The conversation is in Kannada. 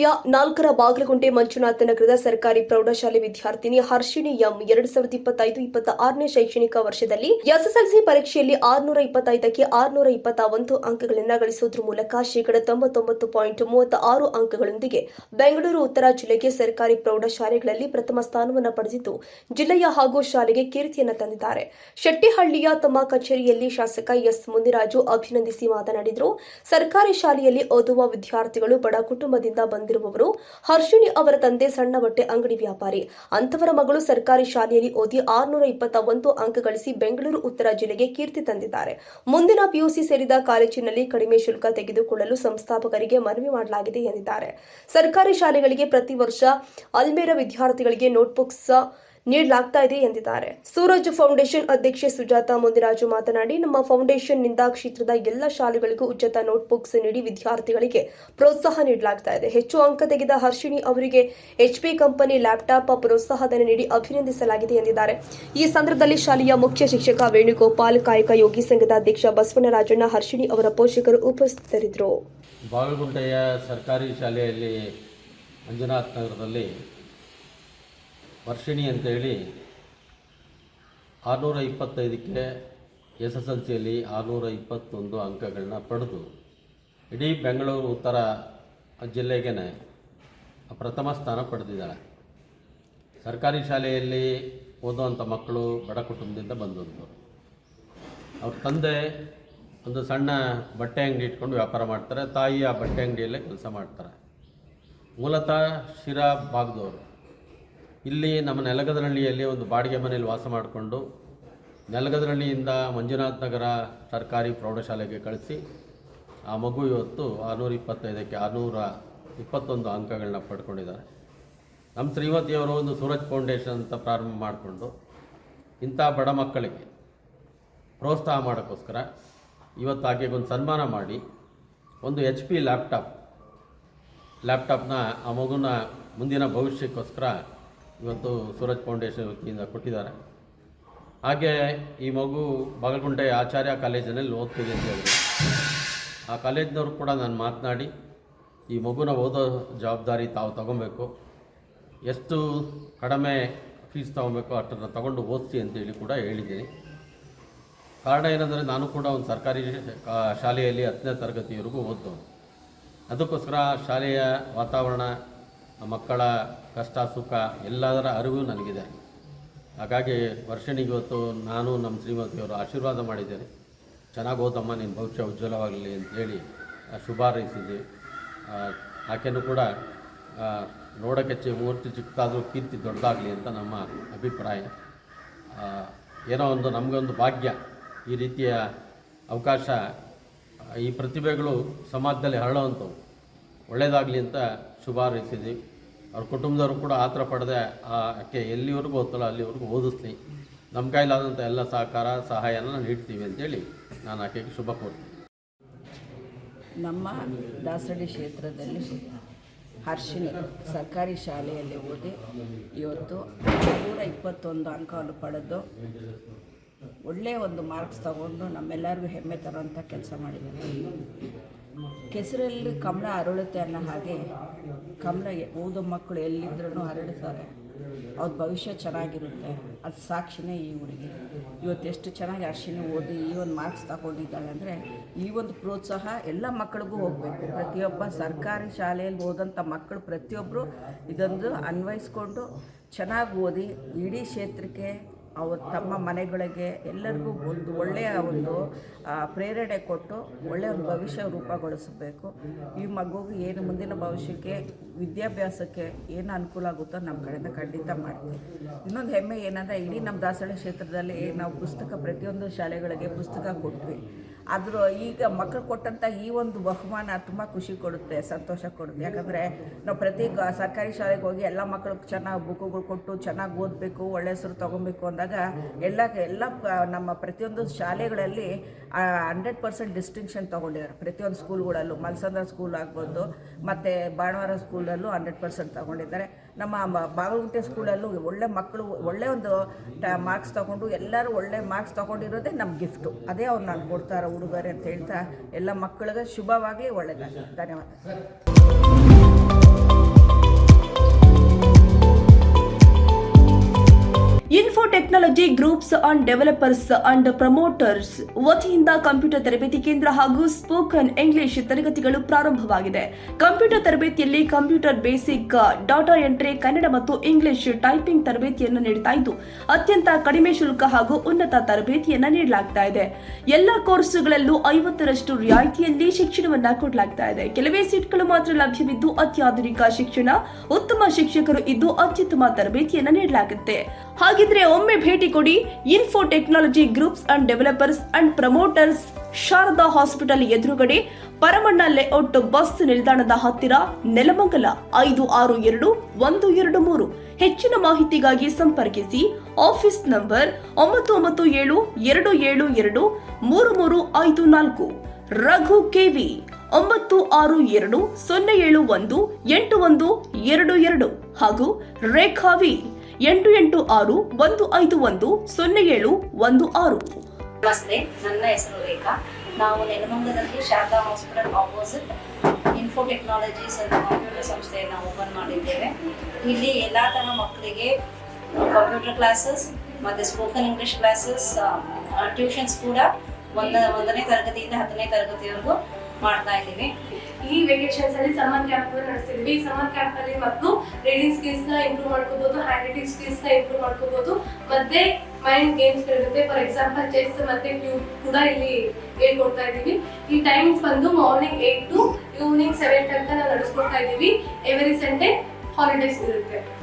ಜಿಲ್ಲೆಯ 4ರ ಬಾಗಲಗುಂಟೆ ಮಂಜುನಾಥ ನಗರದ ಸರ್ಕಾರಿ ಪ್ರೌಢಶಾಲೆ ವಿದ್ಯಾರ್ಥಿನಿ ಹರ್ಷಿಣಿ ಎಂ 2025-26ನೇ ಶೈಕ್ಷಣಿಕ ವರ್ಷದಲ್ಲಿ ಎಸ್ಎಸ್ಎಲ್ಸಿ ಪರೀಕ್ಷೆಯಲ್ಲಿ 625ಕ್ಕೆ 621 ಅಂಕಗಳನ್ನು ಗಳಿಸುವುದರ ಮೂಲಕ 99.36 ಅಂಕಗಳೊಂದಿಗೆ ಬೆಂಗಳೂರು ಉತ್ತರ ಜಿಲ್ಲೆಗೆ ಸರ್ಕಾರಿ ಪ್ರೌಢಶಾಲೆಗಳಲ್ಲಿ ಪ್ರಥಮ ಸ್ಥಾನವನ್ನು ಪಡೆದಿದ್ದು ಜಿಲ್ಲೆಯ ಹಾಗೂ ಶಾಲೆಗೆ ಕೀರ್ತಿಯನ್ನು ತಂದಿದ್ದಾರೆ. ಶೆಟ್ಟಿಹಳ್ಳಿಯ ತಮ್ಮ ಕಚೇರಿಯಲ್ಲಿ ಶಾಸಕ ಎಸ್ ಮುನಿರಾಜು ಅಭಿನಂದಿಸಿ ಮಾತನಾಡಿದರು. ಸರ್ಕಾರಿ ಶಾಲೆಯಲ್ಲಿ ಓದುವ ವಿದ್ಯಾರ್ಥಿಗಳು ಬಡ ಕುಟುಂಬದಿಂದ ಬಂದಿರುವವರು. ಹರ್ಷಿಣಿ ಅವರ ತಂದೆ ಸಣ್ಣ ಬಟ್ಟೆ ಅಂಗಡಿ ವ್ಯಾಪಾರಿ. ಅಂತವರ ಮಗಳು ಸರ್ಕಾರಿ ಶಾಲೆಯಲ್ಲಿ ಓದಿ 621 ಅಂಕ ಗಳಿಸಿ ಬೆಂಗಳೂರು ಉತ್ತರ ಜಿಲ್ಲೆಗೆ ಕೀರ್ತಿ ತಂದಿದ್ದಾರೆ. ಮುಂದಿನ ಪಿಯುಸಿ ಸೇರಿದ ಕಾಲೇಜಿನಲ್ಲಿ ಕಡಿಮೆ ಶುಲ್ಕ ತೆಗೆದುಕೊಳ್ಳಲು ಸಂಸ್ಥಾಪಕರಿಗೆ ಮನವಿ ಮಾಡಲಾಗಿದೆ ಎಂದಿದ್ದಾರೆ. ಸರ್ಕಾರಿ ಶಾಲೆಗಳಿಗೆ ಪ್ರತಿ ವರ್ಷ ಅಲ್ಮೇರಾ ವಿದ್ಯಾರ್ಥಿಗಳಿಗೆ ನೋಟ್ಬುಕ್ಸ್ ನೀಡಲಾಗ್ತಾ ಇದೆ ಎಂದಿದ್ದಾರೆ. ಸೂರಜ್ ಫೌಂಡೇಶನ್ ಅಧ್ಯಕ್ಷೆ ಸುಜಾತಾ ಮುನಿರಾಜು ಮಾತನಾಡಿ, ನಮ್ಮ ಫೌಂಡೇಶನ್ನಿಂದ ಕ್ಷೇತ್ರದ ಎಲ್ಲ ಶಾಲೆಗಳಿಗೂ ಉಚಿತ ನೋಟ್ಬುಕ್ಸ್ ನೀಡಿ ವಿದ್ಯಾರ್ಥಿಗಳಿಗೆ ಪ್ರೋತ್ಸಾಹ ನೀಡಲಾಗ್ತಾ ಇದೆ. ಹೆಚ್ಚು ಅಂಕ ತೆಗೆದ ಹರ್ಷಿಣಿ ಅವರಿಗೆ HP ಕಂಪನಿ ಲ್ಯಾಪ್ಟಾಪ್ ಪ್ರೋತ್ಸಾಹಧನ ನೀಡಿ ಅಭಿನಂದಿಸಲಾಗಿದೆ ಎಂದಿದ್ದಾರೆ. ಈ ಸಂದರ್ಭದಲ್ಲಿ ಶಾಲೆಯ ಮುಖ್ಯ ಶಿಕ್ಷಕ ವೇಣುಗೋಪಾಲ್, ಕಾಯಕ ಯೋಗಿ ಸಂಘದ ಅಧ್ಯಕ್ಷ ಬಸವನರಾಜಣ್ಣ, ಹರ್ಷಿಣಿ ಅವರ ಪೋಷಕರು ಉಪಸ್ಥಿತರಿದ್ದರು. ಬಾಗಲಗುಂಟೆಯ ಸರ್ಕಾರಿ ಶಾಲೆಯಲ್ಲಿ ಮಂಜುನಾಥ ನಗರದಲ್ಲಿ ವರ್ಷಿಣಿ ಅಂತೇಳಿ 625ಕ್ಕೆ SSLCಯಲ್ಲಿ 621 ಅಂಕಗಳನ್ನ ಪಡೆದು ಇಡೀ ಬೆಂಗಳೂರು ಉತ್ತರ ಜಿಲ್ಲೆಗೆ ಪ್ರಥಮ ಸ್ಥಾನ ಪಡೆದಿದ್ದಾಳೆ. ಸರ್ಕಾರಿ ಶಾಲೆಯಲ್ಲಿ ಓದುವಂಥ ಮಕ್ಕಳು ಬಡ ಕುಟುಂಬದಿಂದ ಬಂದದ್ದು. ಅವ್ರ ತಂದೆ ಒಂದು ಸಣ್ಣ ಬಟ್ಟೆ ಅಂಗಡಿ ಇಟ್ಕೊಂಡು ವ್ಯಾಪಾರ ಮಾಡ್ತಾರೆ. ತಾಯಿ ಆ ಬಟ್ಟೆ ಅಂಗಡಿಯಲ್ಲೇ ಕೆಲಸ ಮಾಡ್ತಾರೆ. ಮೂಲತಃ ಶಿರಾ ಭಾಗದವರು. ಇಲ್ಲಿ ನಮ್ಮ ನೆಲಗದನಹಳ್ಳಿಯಲ್ಲಿ ಒಂದು ಬಾಡಿಗೆ ಮನೆಯಲ್ಲಿ ವಾಸ ಮಾಡಿಕೊಂಡು ನೆಲಗದನಹಳ್ಳಿಯಿಂದ ಮಂಜುನಾಥ ನಗರ ಸರ್ಕಾರಿ ಪ್ರೌಢಶಾಲೆಗೆ ಕಳಿಸಿ ಆ ಮಗು ಇವತ್ತು 625ಕ್ಕೆ 621 ಅಂಕಗಳನ್ನ ಪಡ್ಕೊಂಡಿದ್ದಾರೆ. ನಮ್ಮ ಶ್ರೀಮತಿಯವರು ಒಂದು ಸೂರಜ್ ಫೌಂಡೇಶನ್ ಅಂತ ಪ್ರಾರಂಭ ಮಾಡಿಕೊಂಡು ಇಂಥ ಬಡ ಮಕ್ಕಳಿಗೆ ಪ್ರೋತ್ಸಾಹ ಮಾಡೋಕ್ಕೋಸ್ಕರ ಇವತ್ತು ಆಕೆಗೆ ಒಂದು ಸನ್ಮಾನ ಮಾಡಿ ಒಂದು HP ಲ್ಯಾಪ್ಟಾಪ್ನ ಆ ಮಗುನ ಮುಂದಿನ ಭವಿಷ್ಯಕ್ಕೋಸ್ಕರ ಇವತ್ತು ಸೂರಜ್ ಫೌಂಡೇಶನ್ ವತಿಯಿಂದ ಕೊಟ್ಟಿದ್ದಾರೆ. ಹಾಗೆ ಈ ಮಗು ಬಾಗಲಗುಂಟೆ ಆಚಾರ್ಯ ಕಾಲೇಜಿನಲ್ಲಿ ಓದ್ತಿದೆ ಅಂತ ಹೇಳಿದ್ರು. ಆ ಕಾಲೇಜಿನವರು ಕೂಡ ನಾನು ಮಾತನಾಡಿ ಈ ಮಗುನ ಓದೋ ಜವಾಬ್ದಾರಿ ತಾವು ತಗೊಬೇಕು, ಎಷ್ಟು ಕಡಿಮೆ ಫೀಸ್ ತೊಗೊಬೇಕು ಅಷ್ಟನ್ನು ತಗೊಂಡು ಓದಿಸಿ ಅಂತೇಳಿ ಕೂಡ ಹೇಳಿದ್ದೀನಿ. ಕಾರಣ ಏನಂದರೆ ನಾನು ಕೂಡ ಒಂದು ಸರ್ಕಾರಿ ಶಾಲೆಯಲ್ಲಿ 10ನೇ ತರಗತಿವರೆಗೂ ಓದ್ದವನು. ಅದಕ್ಕೋಸ್ಕರ ಶಾಲೆಯ ವಾತಾವರಣ, ಮಕ್ಕಳ ಕಷ್ಟ ಸುಖ ಎಲ್ಲದರ ಅರಿವು ನನಗಿದೆ. ಹಾಗಾಗಿ ವರ್ಷಿಣಿಗೆ ಇವತ್ತು ನಾನು ನಮ್ಮ ಶ್ರೀಮತಿಯವರು ಆಶೀರ್ವಾದ ಮಾಡಿದ್ದೇನೆ. ಚೆನ್ನಾಗಿ ಓದಮ್ಮ, ನಿನ್ನ ಭವಿಷ್ಯ ಉಜ್ವಲವಾಗಲಿ ಅಂತೇಳಿ ಶುಭ ಹಾರೈಸಿದ್ವಿ. ಆಕೆಯೂ ಕೂಡ ನೋಡೋಕ್ಕೆ ಮೂರ್ತಿ ಚಿಕ್ಕದಾದರೂ ಕೀರ್ತಿ ದೊಡ್ಡದಾಗಲಿ ಅಂತ ನಮ್ಮ ಅಭಿಪ್ರಾಯ. ಏನೋ ಒಂದು ನಮಗೊಂದು ಭಾಗ್ಯ, ಈ ರೀತಿಯ ಅವಕಾಶ, ಈ ಪ್ರತಿಭೆಗಳು ಸಮಾಜದಲ್ಲಿ ಹರಳುವಂಥವು, ಒಳ್ಳೆಯದಾಗಲಿ ಅಂತ ಶುಭ ಹಾರೈಸಿದ್ವಿ. ಅವ್ರ ಕುಟುಂಬದವರು ಕೂಡ ಆತರ ಪಡೆದೆ ಆಕೆ ಎಲ್ಲಿವರೆಗೂ ಓದ್ತಾಳೋ ಅಲ್ಲಿವರೆಗೂ ಓದಿಸ್ಲಿ, ನಮ್ಮ ಕೈಲಾದಂಥ ಎಲ್ಲ ಸಹಕಾರ ಸಹಾಯನ ನೀಡ್ತೀವಿ ಅಂತೇಳಿ ನಾನು ಆಕೆಗೆ ಶುಭ ಕೋರ್ತೀನಿ. ನಮ್ಮ ದಾಸರಳ್ಳಿ ಕ್ಷೇತ್ರದಲ್ಲಿ ಹರ್ಷಿಣಿ ಸರ್ಕಾರಿ ಶಾಲೆಯಲ್ಲಿ ಓದಿ ಇವತ್ತು 621 ಅಂಕವನ್ನು ಪಡೆದು ಒಳ್ಳೆಯ ಒಂದು ಮಾರ್ಕ್ಸ್ ತಗೊಂಡು ನಮ್ಮೆಲ್ಲರಿಗೂ ಹೆಮ್ಮೆ ತರುವಂಥ ಕೆಲಸ ಮಾಡಿದ್ದಾರೆ. ಕೆಸರಲ್ಲಿ ಕಮಲ ಅರಳುತ್ತೆ ಅನ್ನೋ ಹಾಗೆ ಕಮಲ ಓದೋ ಮಕ್ಕಳು ಎಲ್ಲಿದ್ರೂ ಹರಡುತ್ತಾರೆ. ಅವ್ರ ಭವಿಷ್ಯ ಚೆನ್ನಾಗಿರುತ್ತೆ. ಅದು ಸಾಕ್ಷಿನೇ ಈ ಹುಡುಗಿ. ಇವತ್ತು ಎಷ್ಟು ಚೆನ್ನಾಗಿ ಹರ್ಷಿಣಿ ಓದಿ ಈ ಒಂದು ಮಾರ್ಕ್ಸ್ ತಗೊಂಡಿದ್ದಾಳೆ ಅಂದರೆ ಈ ಒಂದು ಪ್ರೋತ್ಸಾಹ ಎಲ್ಲ ಮಕ್ಕಳಿಗೂ ಹೋಗಬೇಕು. ಪ್ರತಿಯೊಬ್ಬ ಸರ್ಕಾರಿ ಶಾಲೆಯಲ್ಲಿ ಓದಂಥ ಮಕ್ಕಳು ಪ್ರತಿಯೊಬ್ಬರು ಇದೊಂದು ಅನ್ವಯಿಸ್ಕೊಂಡು ಚೆನ್ನಾಗಿ ಓದಿ ಇಡೀ ಕ್ಷೇತ್ರಕ್ಕೆ ಅವ್ರ ತಮ್ಮ ಮನೆಗಳಿಗೆ ಎಲ್ಲರಿಗೂ ಒಂದು ಒಳ್ಳೆಯ ಒಂದು ಪ್ರೇರಣೆ ಕೊಟ್ಟು ಒಳ್ಳೆಯ ಒಂದು ಭವಿಷ್ಯ ರೂಪುಗೊಳಿಸಬೇಕು. ಈ ಮಗುಗೆ ಏನು ಮುಂದಿನ ಭವಿಷ್ಯಕ್ಕೆ ವಿದ್ಯಾಭ್ಯಾಸಕ್ಕೆ ಏನು ಅನುಕೂಲ ಆಗುತ್ತೋ ನಮ್ಮ ಕಡೆಯಿಂದ ಖಂಡಿತ ಮಾಡ್ತೀವಿ. ಇನ್ನೊಂದು ಹೆಮ್ಮೆ ಏನಂದರೆ ಇಡೀ ನಮ್ಮ ದಾಸರಳ್ಳಿ ಕ್ಷೇತ್ರದಲ್ಲಿ ನಾವು ಪುಸ್ತಕ ಪ್ರತಿಯೊಂದು ಶಾಲೆಗಳಿಗೆ ಪುಸ್ತಕ ಕೊಟ್ವಿ. ಆದರೂ ಈಗ ಮಕ್ಕಳು ಕೊಟ್ಟಂಥ ಈ ಒಂದು ಬಹುಮಾನ ತುಂಬ ಖುಷಿ ಕೊಡುತ್ತೆ, ಸಂತೋಷ ಕೊಡುತ್ತೆ. ಯಾಕಂದರೆ ನಾವು ಪ್ರತಿ ಸರ್ಕಾರಿ ಶಾಲೆಗೆ ಹೋಗಿ ಎಲ್ಲ ಮಕ್ಕಳಿಗೆ ಚೆನ್ನಾಗಿ ಬುಕ್ಕುಗಳು ಕೊಟ್ಟು ಚೆನ್ನಾಗಿ ಓದಬೇಕು, ಒಳ್ಳೆ ಹೆಸರು ತೊಗೊಬೇಕು ಅಂದಾಗ ಎಲ್ಲ ನಮ್ಮ ಪ್ರತಿಯೊಂದು ಶಾಲೆಗಳಲ್ಲಿ 100% ಡಿಸ್ಟಿಂಕ್ಷನ್ ತೊಗೊಂಡಿದ್ದಾರೆ. ಪ್ರತಿಯೊಂದು ಸ್ಕೂಲ್ಗಳಲ್ಲೂ ಮಲ್ಸಂದ್ರ ಸ್ಕೂಲ್ ಆಗ್ಬೋದು ಮತ್ತು ಬಾಣವಾರ ಸ್ಕೂಲಲ್ಲೂ 100% ತೊಗೊಂಡಿದ್ದಾರೆ. ನಮ್ಮ ಬಾಗಲಗುಂಟೆ ಸ್ಕೂಲಲ್ಲೂ ಒಳ್ಳೆ ಮಕ್ಕಳು ಒಳ್ಳೆ ಒಂದು ಮಾರ್ಕ್ಸ್ ತೊಗೊಂಡು ಎಲ್ಲರೂ ಒಳ್ಳೆ ಮಾರ್ಕ್ಸ್ ತೊಗೊಂಡಿರೋದೇ ನಮ್ಮ ಗಿಫ್ಟು. ಅದೇ ಅವ್ರು ನಾನು ಕೊಡ್ತಾರೆ ಉಡುಗೊರೆ ಅಂತ ಹೇಳ್ತಾ ಎಲ್ಲ ಮಕ್ಕಳಿಗೆ ಶುಭವಾಗಲಿ, ಒಳ್ಳೆಯದಾಗಲಿ. ಧನ್ಯವಾದ. Info technology groups and developers and promoters ವತಿಯಿಂದ ಕಂಪ್ಯೂಟರ್ ತರಬೇತಿ ಕೇಂದ್ರ ಹಾಗೂ ಸ್ಪೋಕನ್ ಇಂಗ್ಲಿಷ್ ತರಗತಿಗಳು ಪ್ರಾರಂಭವಾಗಿದೆ. ಕಂಪ್ಯೂಟರ್ ತರಬೇತಿಯಲ್ಲಿ computer basic, data entry, Kannada ಮತ್ತು ಇಂಗ್ಲಿಷ್ ಟೈಪಿಂಗ್ ತರಬೇತಿಯನ್ನು ನೀಡುತ್ತಾ ಇದ್ದು ಅತ್ಯಂತ ಕಡಿಮೆ ಶುಲ್ಕ ಹಾಗೂ ಉನ್ನತ ತರಬೇತಿಯನ್ನು ನೀಡಲಾಗ್ತಾ ಇದೆ. ಎಲ್ಲ ಕೋರ್ಸುಗಳಲ್ಲೂ 50% ರಿಯಾಯಿತಿಯಲ್ಲಿ ಶಿಕ್ಷಣವನ್ನ ಕೊಡಲಾಗ್ತಾ ಇದೆ. ಕೆಲವೇ ಸೀಟ್ಗಳು ಮಾತ್ರ ಲಭ್ಯವಿದ್ದು ಅತ್ಯಾಧುನಿಕ ಶಿಕ್ಷಣ, ಉತ್ತಮ ಶಿಕ್ಷಕರು ಇದ್ದು ಅತ್ಯುತ್ತಮ ತರಬೇತಿಯನ್ನು ನೀಡಲಾಗುತ್ತೆ. ಹಾಗಿದ್ರೆ ಒಮ್ಮೆ ಭೇಟಿ ಕೊಡಿ. Info technology groups and developers and promoters, Sharada hospital ಎದುರುಗಡೆ, ಪರಮಣ್ಣ ಲೇಔಟ್, ಬಸ್ ನಿಲ್ದಾಣದ ಹತ್ತಿರ, ನೆಲಮಂಗಲ 562123. ಹೆಚ್ಚಿನ ಮಾಹಿತಿಗಾಗಿ ಸಂಪರ್ಕಿಸಿ. Office number 9972723354. ರಘು ಕೆವಿ 9620718122 ಹಾಗೂ ರೇಖಾವಿ 8861510716. ನಮಸ್ತೆ, ನನ್ನ ಹೆಸರು ರೇಖಾ. ನಾವು ನೆಲಮಂಗಲದಲ್ಲಿ Sharada hospital opposite info technologies ಅಂತ ಕಂಪ್ಯೂಟರ್ ಸಂಸ್ಥೆಯನ್ನು ಓಪನ್ ಮಾಡಿದ್ದೇವೆ. ಇಲ್ಲಿ ಎಲ್ಲ ಥರ ಮಕ್ಕಳಿಗೆ ಕಂಪ್ಯೂಟರ್ ಕ್ಲಾಸಸ್ ಮತ್ತು ಸ್ಪೋಕನ್ ಇಂಗ್ಲಿಷ್ ಕ್ಲಾಸಸ್, ಟ್ಯೂಷನ್ಸ್ ಕೂಡ ಒಂದನೇ ತರಗತಿಯಿಂದ 10ನೇ ತರಗತಿವರೆಗೂ ಮಾಡ್ತಾ ಇದ್ದೀವಿ. ಈ ವೆಕೇಶನ್ಸ್ ಅಲ್ಲಿ ಸಮ್ಮರ್ ಕ್ಯಾಂಪ್ ನಡೆಸ್ತಿದ್ವಿ. ಸಮ್ಮರ್ ಕ್ಯಾಂಪ್ ಅಲ್ಲಿ ಮಕ್ಕಳು ರೀಡಿಂಗ್ ಸ್ಕಿಲ್ಸ್ ನ ಇಂಪ್ರೂವ್ ಮಾಡ್ಕೋಬಹುದು, ಹ್ಯಾಂಡ್ ರೈಟಿಂಗ್ ಸ್ಕಿಲ್ಸ್ ನ ಇಂಪ್ರೂವ್ ಮಾಡ್ಕೋಬಹುದು, ಮತ್ತೆ ಮೈಂಡ್ ಗೇಮ್ಸ್ ಇರುತ್ತೆ. ಫಾರ್ ಎಕ್ಸಾಂಪಲ್ ಚೆಸ್ ಮತ್ತೆ ಕ್ಯೂಬ್ ಕೂಡ ಇಲ್ಲಿ ಹೇಳ್ಕೊಡ್ತಾ ಇದೀವಿ. ಈ ಟೈಮಿಂಗ್ಸ್ ಬಂದು ಮಾರ್ನಿಂಗ್ 8 to ಈವ್ನಿಂಗ್ 7 ತನಕ ನಾವು ನಡೆಸ್ಕೊಡ್ತಾ ಇದೀವಿ. ಎವ್ರಿ ಸಂಡೇ ಹಾಲಿಡೇಸ್ ಇರುತ್ತೆ.